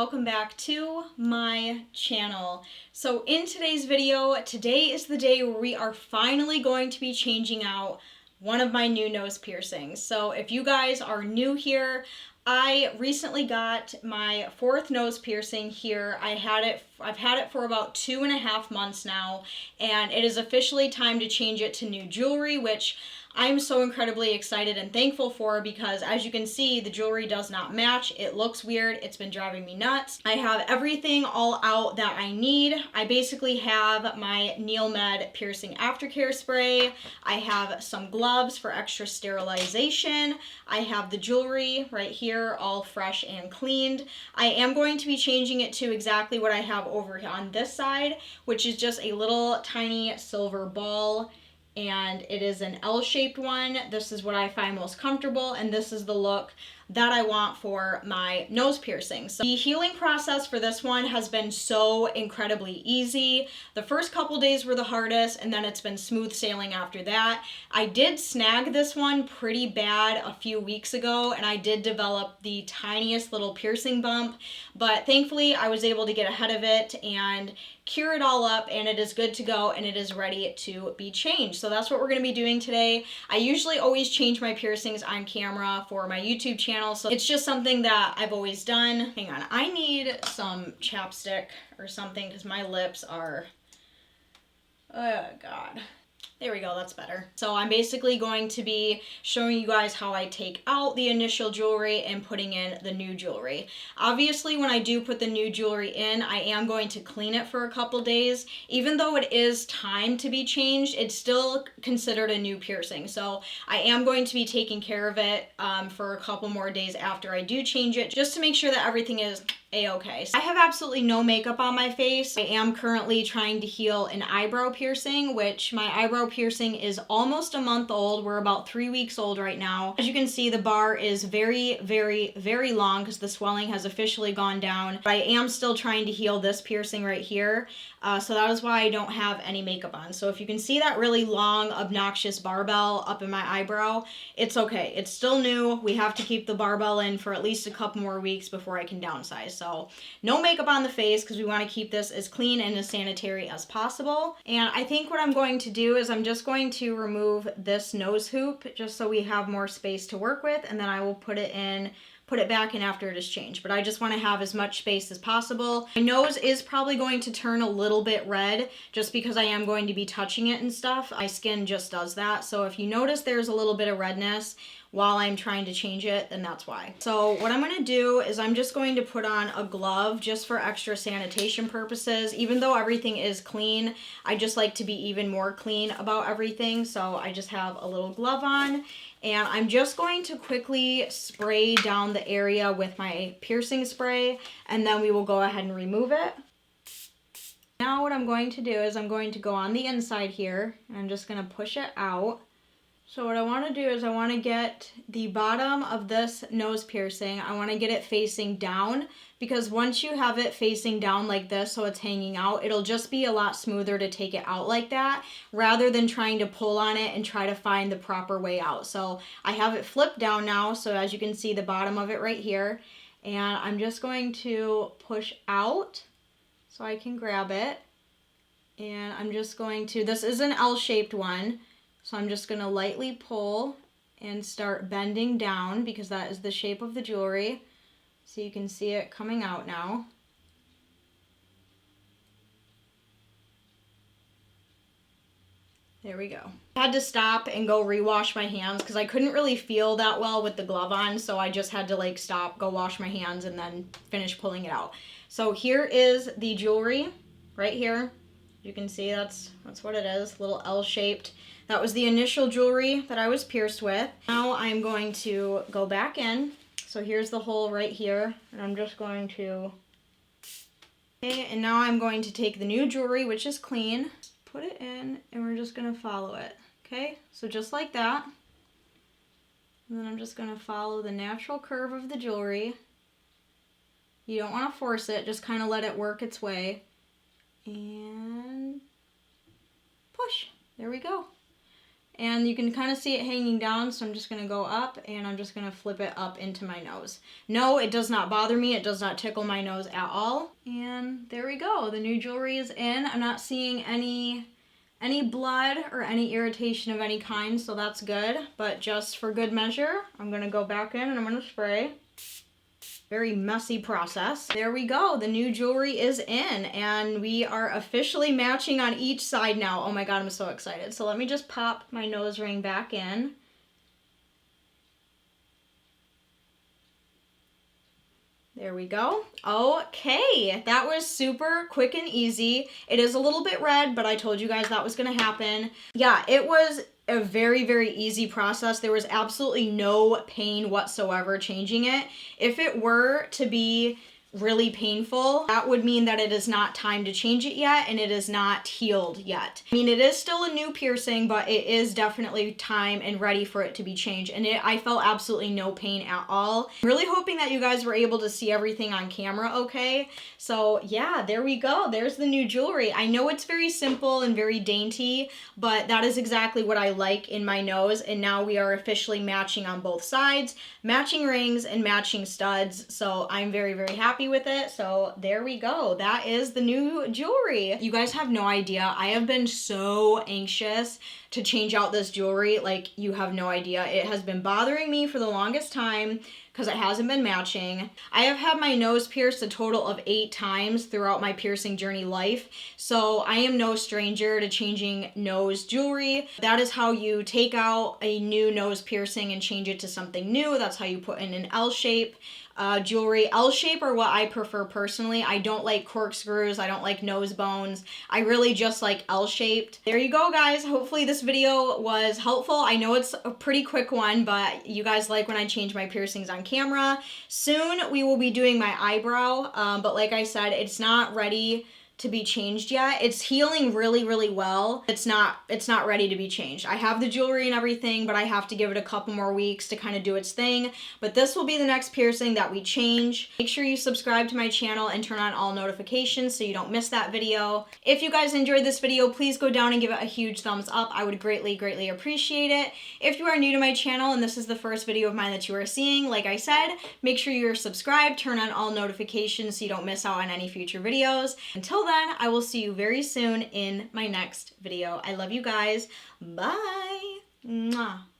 welcome back to my channel. So in today's video, today is the day where we are finally going to be changing out one of my new nose piercings. So if you guys are new here, I recently got my 4th nose piercing here. I've had it for about 2.5 months now, and it is officially time to change it to new jewelry, which I'm so incredibly excited and thankful for, because as you can see, the jewelry does not match. It looks weird. It's been driving me nuts. I have everything all out that I need. I basically have my NeilMed piercing aftercare spray. I have some gloves for extra sterilization. I have the jewelry right here, all fresh and cleaned. I am going to be changing it to exactly what I have over on this side, which is just a little tiny silver ball. And it is an L-shaped one. This is what I find most comfortable, and this is the look that I want for my nose piercing. So the healing process for this one has been so incredibly easy. The first couple days were the hardest, and then it's been smooth sailing after that. I did snag this one pretty bad a few weeks ago, and I did develop the tiniest little piercing bump, but thankfully I was able to get ahead of it and cure it all up, and it is good to go, and it is ready to be changed. So that's what we're going to be doing today. I usually always change my piercings on camera for my YouTube channel, so it's just something that I've always done. Hang on, I need some chapstick or something because my lips are, oh god. There we go, that's better. So I'm basically going to be showing you guys how I take out the initial jewelry and putting in the new jewelry. Obviously, when I do put the new jewelry in, I am going to clean it for a couple days. Even though it is time to be changed, it's still considered a new piercing. So I am going to be taking care of it for a couple more days after I do change it, just to make sure that everything is a-okay. I have absolutely no makeup on my face. I am currently trying to heal an eyebrow piercing, which my eyebrow piercing is almost a month old. We're about 3 weeks old right now. As you can see, the bar is very, very, very long because the swelling has officially gone down. But I am still trying to heal this piercing right here. So that is why I don't have any makeup on. So if you can see that really long, obnoxious barbell up in my eyebrow, it's okay. It's still new. We have to keep the barbell in for at least a couple more weeks before I can downsize. So no makeup on the face because we want to keep this as clean and as sanitary as possible. And I think what I'm going to do is I'm just going to remove this nose hoop just so we have more space to work with, and then I will put it back in after it is changed. But I just want to have as much space as possible. My nose is probably going to turn a little bit red just because I am going to be touching it and stuff. My skin just does that. So if you notice there's a little bit of redness while I'm trying to change it, then that's why. So what I'm going to do is I'm just going to put on a glove just for extra sanitation purposes. Even though everything is clean, I just like to be even more clean about everything. So I just have a little glove on, and I'm just going to quickly spray down the area with my piercing spray, and then we will go ahead and remove it. Now what I'm going to do is I'm going to go on the inside here, and I'm just going to push it out. So what I want to do is I want to get the bottom of this nose piercing, I want to get it facing down, because once you have it facing down like this so it's hanging out, it'll just be a lot smoother to take it out like that rather than trying to pull on it and try to find the proper way out. So I have it flipped down now, so as you can see the bottom of it right here, and I'm just going to push out so I can grab it, and I'm just going to, this is an L-shaped one, so I'm just going to lightly pull and start bending down because that is the shape of the jewelry. So you can see it coming out now. There we go. I had to stop and go rewash my hands because I couldn't really feel that well with the glove on, so I just had to like stop, go wash my hands, and then finish pulling it out. So here is the jewelry right here. You can see that's what it is, little L-shaped. That was the initial jewelry that I was pierced with. Now I'm going to go back in. So here's the hole right here, and I'm just going to, okay, and now I'm going to take the new jewelry, which is clean, put it in, and we're just going to follow it. Okay, so just like that. And then I'm just going to follow the natural curve of the jewelry. You don't want to force it, just kind of let it work its way. And push. There we go. And you can kind of see it hanging down, so I'm just going to go up and I'm just going to flip it up into my nose. No, it does not bother me. It does not tickle my nose at all. And there we go. The new jewelry is in. I'm not seeing any blood or any irritation of any kind, so that's good. But just for good measure, I'm going to go back in and I'm going to spray. Very messy process. There we go. The new jewelry is in and we are officially matching on each side now. Oh my God, I'm so excited. So let me just pop my nose ring back in. There we go. Okay, that was super quick and easy. It is a little bit red, but I told you guys that was gonna happen. Yeah, it was a very, very easy process. There was absolutely no pain whatsoever changing it. If it were to be really painful, that would mean that it is not time to change it yet and it is not healed yet. I mean, it is still a new piercing, but it is definitely time and ready for it to be changed. And I felt absolutely no pain at all. I'm really hoping that you guys were able to see everything on camera okay. So yeah, there we go. There's the new jewelry. I know it's very simple and very dainty, but that is exactly what I like in my nose. And now we are officially matching on both sides, matching rings and matching studs. So I'm very, very happy with it. So there we go. That is the new jewelry. You guys have no idea. I have been so anxious to change out this jewelry. Like, you have no idea. It has been bothering me for the longest time because it hasn't been matching. I have had my nose pierced a total of 8 times throughout my piercing journey life. So I am no stranger to changing nose jewelry. That is how you take out a new nose piercing and change it to something new. That's how you put in an L shape. Jewelry. L-shape are what I prefer personally. I don't like corkscrews. I don't like nose bones. I really just like L-shaped. There you go, guys. Hopefully this video was helpful. I know it's a pretty quick one, but you guys like when I change my piercings on camera. Soon we will be doing my eyebrow, but like I said, it's not ready to be changed yet. It's healing really, really well. It's not ready to be changed. I have the jewelry and everything, but I have to give it a couple more weeks to kind of do its thing. But this will be the next piercing that we change. Make sure you subscribe to my channel and turn on all notifications so you don't miss that video. If you guys enjoyed this video, please go down and give it a huge thumbs up. I would greatly, greatly appreciate it. If you are new to my channel and this is the first video of mine that you are seeing, like I said, make sure you're subscribed, turn on all notifications so you don't miss out on any future videos. Until then, I will see you very soon in my next video. I love you guys. Bye. Mwah.